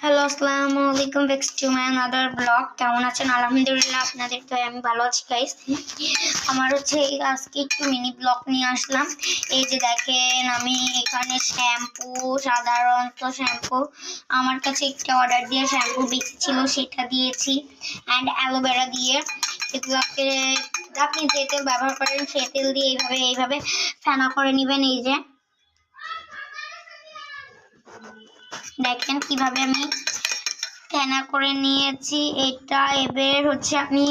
Hello, আসসালামু আলাইকুম। Back to my another blog. কেমন আছেন? আলহামদুলিল্লাহ, আপনাদের তো আমি ভালো আছি গাইস। আমার আজকে একটু মিনি ব্লগ নিয়ে আসলাম। এই যে দেখেন, আমি এখানে সাধারণত শ্যাম্পু আমার কাছে একটা অর্ডার দিয়ে শ্যাম্পু বেশি ছিল, সেটা দিয়েছি। অ্যান্ড অ্যালোভেরা দিয়ে এগুলোকে আপনি যে তেল ব্যবহার করেন সেই তেল দিয়ে এইভাবে ফেনা করে নেবেন। এই যে দেখেন কিভাবে আমি ফেনা করে নিয়েছি। এটা এবার আমি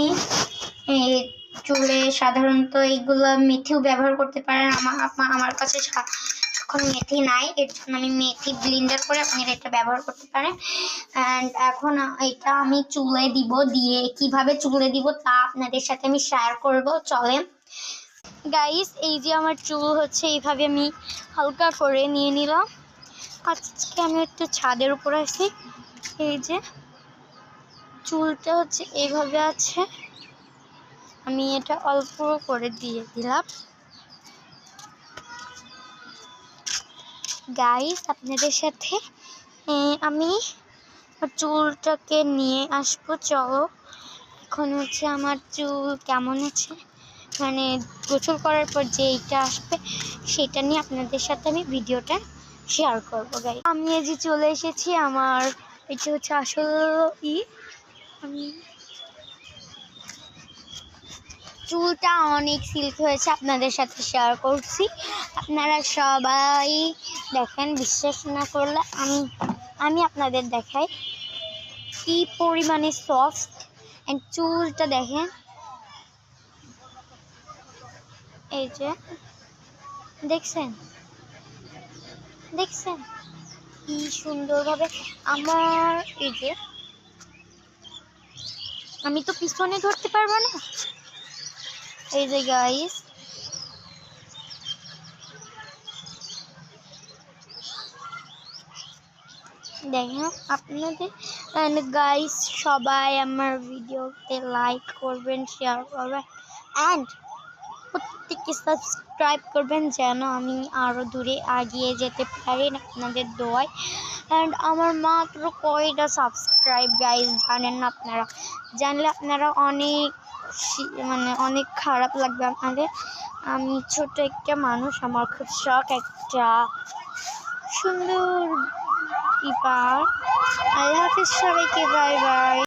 চুলে সাধারণত এইগুলো মেথিও ব্যবহার করতে পারেন। আমার কাছে এখন মেথি নাই, এর জন্য আমি মেথি ব্লেন্ডার করে আপনারা এটা ব্যবহার করতে পারেন। অ্যান্ড এখন এটা আমি চুলে দিব, দিয়ে কিভাবে চুলে দিব তা আপনাদের সাথে আমি শেয়ার করব। চলেন গাইস, এই যে আমার চুল এইভাবে আমি হালকা করে নিয়ে নিলাম। আজকে আমি একটু ছাদের উপর আছি। এই যে চুলটা এইভাবে আছে, আমি এটা অল্প করে দিয়ে দিলাম। গাইস, আপনাদের সাথে আমি চুলটাকে নিয়ে আসবো। চলো, এখন আমার চুল কেমন আছে, মানে গোসল করার পর যে এইটা আসবে সেটা নিয়ে আপনাদের সাথে আমি ভিডিওটা শেয়ার করবো। গাইস, আমি এই যে চলে এসেছি। আমার এটা আসল আমি চুলটা অনেক সিল্ক হয়েছে, আপনাদের সাথে শেয়ার করছি। আপনারা সবাই দেখেন, বিশ্বাস না করলে আমি আপনাদের দেখাই কি পরিমাণে সফট। এন্ড চুলটা দেখেন, এই যে দেখছেন কি সুন্দরভাবে আমার এই যে আমি তো পিছনে ধরতে পারবো না। এই যে গাইস, দেখেন আপনাদের। গাইস, সবাই আমার ভিডিওতে লাইক করবেন, শেয়ার করবেন অ্যান্ড প্রত্যেককে সাবস্ক্রাইব করবেন, যেন আমি আরও দূরে এগিয়ে যেতে পারি আপনাদের দোয়ায়। অ্যান্ড আমার মাত্র কয়টা সাবস্ক্রাইব গাইস জানেন না? আপনারা জানলে আপনারা অনেক খারাপ লাগবে আপনাদের। আমি ছোট একটা মানুষ, আমার খুব শখ একটা সুন্দর আল্লাহ হাফিজ সবাইকে, বাই বাই।